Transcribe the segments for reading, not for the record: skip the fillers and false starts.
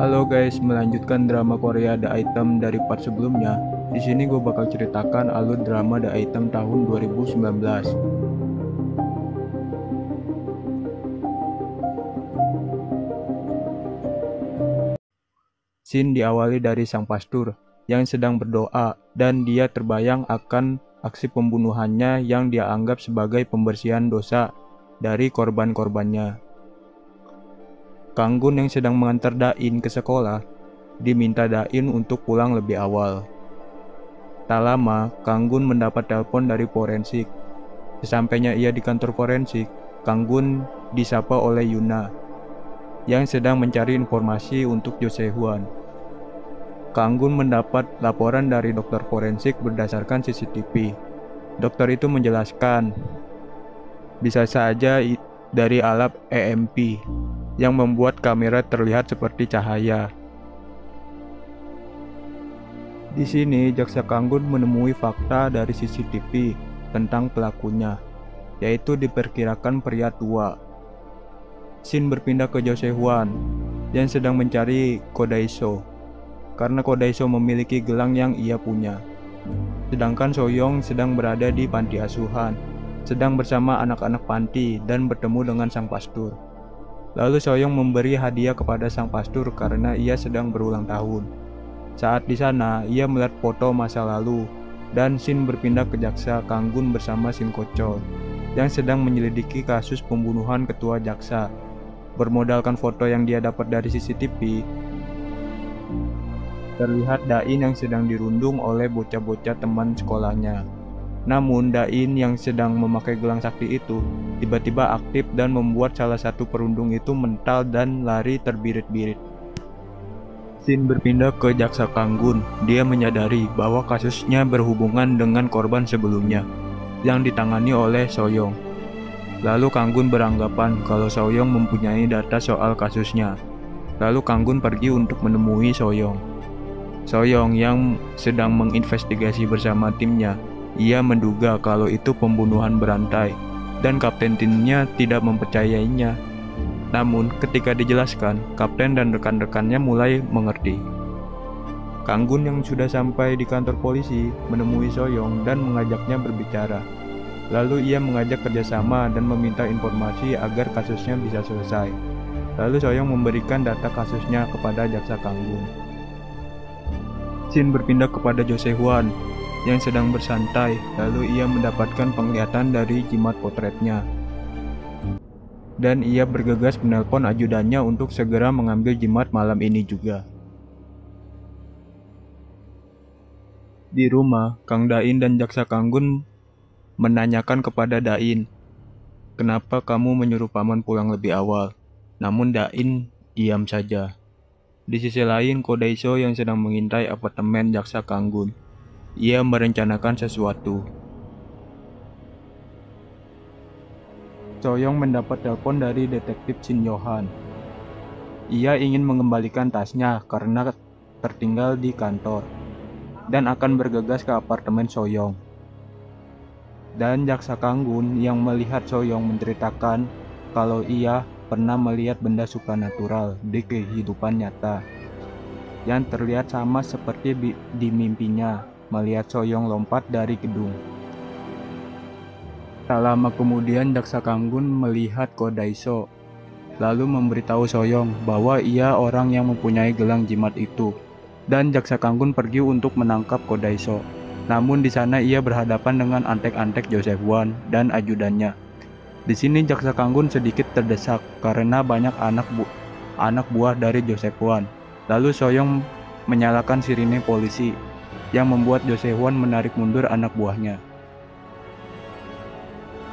Halo guys, melanjutkan drama Korea The Item dari part sebelumnya. Di sini gue bakal ceritakan alur drama The Item tahun 2019. Scene diawali dari sang pastor yang sedang berdoa dan dia terbayang akan aksi pembunuhannya yang dia anggap sebagai pembersihan dosa dari korban-korbannya. Kanggun yang sedang mengantar Dain ke sekolah diminta Dain untuk pulang lebih awal. Tak lama, Kanggun mendapat telepon dari forensik. Sesampainya ia di kantor forensik, Kanggun disapa oleh Yuna yang sedang mencari informasi untuk Jo Se-hwan. Kanggun mendapat laporan dari dokter forensik berdasarkan CCTV. Dokter itu menjelaskan, bisa saja dari alat EMP yang membuat kamera terlihat seperti cahaya. Di sini, jaksa Kanggun menemui fakta dari CCTV tentang pelakunya, yaitu diperkirakan pria tua. Scene berpindah ke Jo Se-hwan yang sedang mencari Kodaiso, karena Kodaiso memiliki gelang yang ia punya. Sedangkan Soyong sedang berada di panti asuhan, sedang bersama anak-anak panti dan bertemu dengan sang pastor. Lalu Soyong memberi hadiah kepada sang pastor karena ia sedang berulang tahun. Saat di sana, ia melihat foto masa lalu, dan Shin berpindah ke jaksa Kanggun bersama Shin Kochol yang sedang menyelidiki kasus pembunuhan ketua jaksa. Bermodalkan foto yang dia dapat dari CCTV, terlihat Dain yang sedang dirundung oleh bocah-bocah teman sekolahnya. Namun Dain yang sedang memakai gelang sakti itu tiba-tiba aktif dan membuat salah satu perundung itu mental dan lari terbirit-birit. Shin berpindah ke jaksa Kanggun. Dia menyadari bahwa kasusnya berhubungan dengan korban sebelumnya yang ditangani oleh Soyong. Lalu Kanggun beranggapan kalau Soyong mempunyai data soal kasusnya. Lalu Kanggun pergi untuk menemui Soyong. Soyong yang sedang menginvestigasi bersama timnya, ia menduga kalau itu pembunuhan berantai, dan kapten timnya tidak mempercayainya. Namun, ketika dijelaskan, kapten dan rekan-rekannya mulai mengerti. Kanggun yang sudah sampai di kantor polisi menemui Soyong dan mengajaknya berbicara. Lalu ia mengajak kerjasama dan meminta informasi agar kasusnya bisa selesai. Lalu Soyong memberikan data kasusnya kepada jaksa Kanggun. Shin berpindah kepada Jo Se-hwan yang sedang bersantai, lalu ia mendapatkan penglihatan dari jimat potretnya. Dan ia bergegas menelpon ajudannya untuk segera mengambil jimat malam ini juga. Di rumah, Kang Dain dan jaksa Kanggun menanyakan kepada Dain, "Kenapa kamu menyuruh paman pulang lebih awal?" Namun Dain diam saja. Di sisi lain, Kodaiso yang sedang mengintai apartemen jaksa Kanggun. Ia merencanakan sesuatu. Soyong mendapat telepon dari detektif Shin Yohan. Ia ingin mengembalikan tasnya karena tertinggal di kantor dan akan bergegas ke apartemen Soyong. Dan jaksa Kanggun yang melihat Soyong menceritakan kalau ia pernah melihat benda supranatural di kehidupan nyata yang terlihat sama seperti di mimpinya, melihat Soyong lompat dari gedung. Tak lama kemudian jaksa Kanggun melihat Kodaiso, lalu memberitahu Soyong bahwa ia orang yang mempunyai gelang jimat itu, dan jaksa Kanggun pergi untuk menangkap Kodaiso. Namun di sana ia berhadapan dengan antek-antek Jo Se-hwan dan ajudannya. Di sini jaksa Kanggun sedikit terdesak karena banyak anak buah dari Jo Se-hwan. Lalu Soyong menyalakan sirine polisi yang membuat Jo Se-hwan menarik mundur anak buahnya.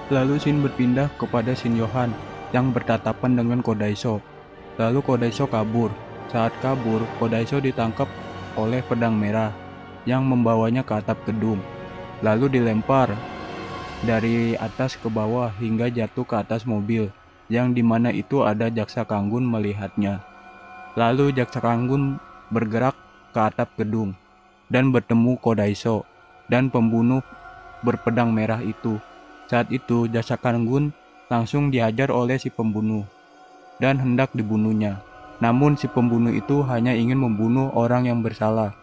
Lalu Shin berpindah kepada Shin Yohan yang bertatapan dengan Kodaiso. Lalu Kodaiso kabur. Saat kabur, Kodaiso ditangkap oleh pedang merah yang membawanya ke atap gedung, lalu dilempar dari atas ke bawah hingga jatuh ke atas mobil, yang dimana itu ada jaksa Kanggun melihatnya. Lalu jaksa Kanggun bergerak ke atap gedung dan bertemu Kodaiso dan pembunuh berpedang merah itu. Saat itu jaksa Kanggun langsung dihajar oleh si pembunuh dan hendak dibunuhnya. Namun si pembunuh itu hanya ingin membunuh orang yang bersalah.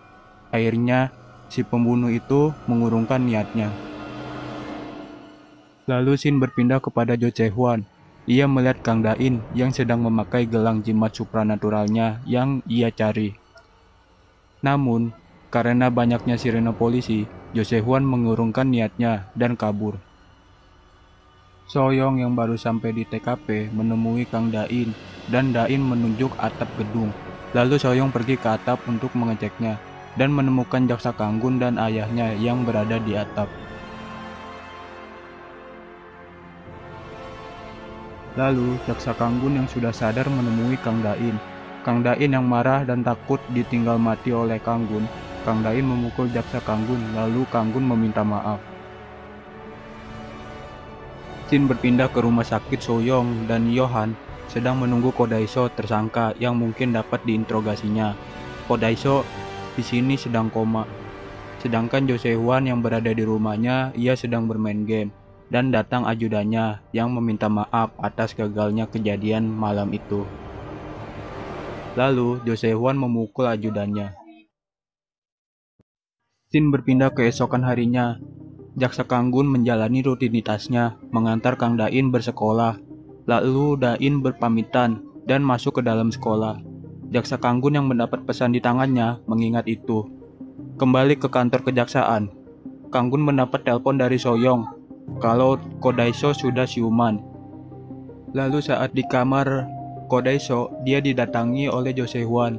Akhirnya si pembunuh itu mengurungkan niatnya. Lalu Shin berpindah kepada Jo Jae-hwan. Ia melihat Kang Da-in yang sedang memakai gelang jimat supranaturalnya yang ia cari. Namun, karena banyaknya sirene polisi, Jo Jae-hwan mengurungkan niatnya dan kabur. Soyong yang baru sampai di TKP menemui Kang Da-in dan Da-in menunjuk atap gedung. Lalu Soyong pergi ke atap untuk mengeceknya dan menemukan Jaksa Kanggun dan ayahnya yang berada di atap. Lalu Jaksa Kanggun yang sudah sadar menemui Kang Da-in. Kang Da-in yang marah dan takut ditinggal mati oleh Kanggun. Kang Da-in memukul Jaksa Kanggun, lalu Kanggun meminta maaf. Shin berpindah ke rumah sakit. Soyong dan Yohan sedang menunggu Kodaiso, tersangka yang mungkin dapat diinterogasinya. Kodaiso di sini sedang koma. Sedangkan Jo Jae-hwan yang berada di rumahnya, ia sedang bermain game. Dan datang ajudannya yang meminta maaf atas gagalnya kejadian malam itu. Lalu Jo Jae-hwan memukul ajudannya. Shin berpindah ke esokan harinya. Jaksa Kanggun menjalani rutinitasnya, mengantar Kang Da-in bersekolah. Lalu Da-in berpamitan dan masuk ke dalam sekolah. Jaksa Kanggun yang mendapat pesan di tangannya mengingat itu. Kembali ke kantor kejaksaan, Kanggun mendapat telepon dari Soyong kalau Kodaiso sudah siuman. Lalu saat di kamar Kodaiso, dia didatangi oleh Jo Jae-hwan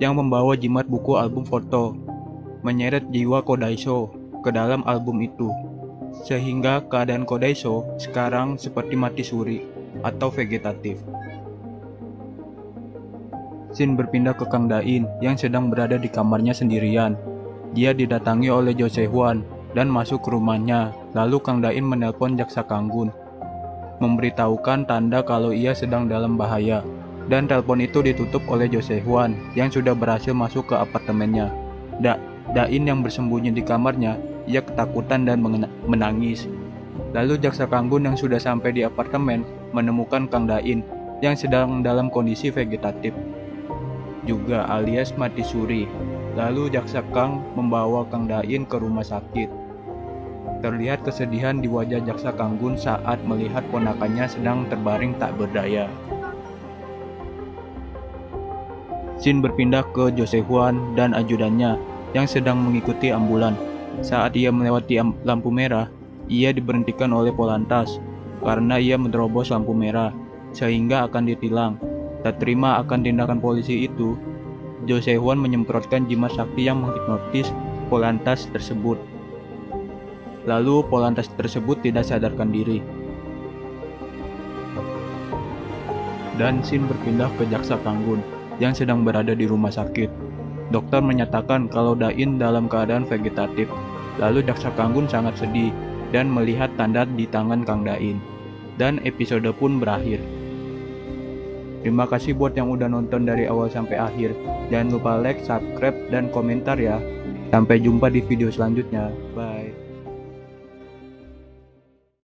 yang membawa jimat buku album foto, menyeret jiwa Kodaiso ke dalam album itu, sehingga keadaan Kodaiso sekarang seperti mati suri atau vegetatif. Shin berpindah ke Kang Da-in yang sedang berada di kamarnya sendirian. Dia didatangi oleh Jo Jae-hwan dan masuk ke rumahnya. Lalu Kang Da-in menelpon Jaksa Kanggun, memberitahukan tanda kalau ia sedang dalam bahaya. Dan telepon itu ditutup oleh Jo Jae-hwan yang sudah berhasil masuk ke apartemennya. Da-in yang bersembunyi di kamarnya, ia ketakutan dan menangis. Lalu Jaksa Kanggun yang sudah sampai di apartemen menemukan Kang Da-in yang sedang dalam kondisi vegetatif juga alias mati suri. Lalu Jaksa Kang membawa Kang Da-in ke rumah sakit. Terlihat kesedihan di wajah Jaksa Kanggun saat melihat ponakannya sedang terbaring tak berdaya. Shin berpindah ke Jo Jae-hwan dan ajudannya yang sedang mengikuti ambulan. Saat ia melewati lampu merah, ia diberhentikan oleh Polantas karena ia menerobos lampu merah, sehingga akan ditilang. Tak terima akan tindakan polisi itu, Jo Jae-hwan menyemprotkan jimat sakti yang menghipnotis Polantas tersebut. Lalu Polantas tersebut tidak sadarkan diri. Dan Shin berpindah ke Jaksa Kanggun yang sedang berada di rumah sakit. Dokter menyatakan kalau Da-in dalam keadaan vegetatif. Lalu Jaksa Kanggun sangat sedih dan melihat tanda di tangan Kang Da-in. Dan episode pun berakhir. Terima kasih buat yang udah nonton dari awal sampai akhir. Jangan lupa like, subscribe, dan komentar ya. Sampai jumpa di video selanjutnya. Bye.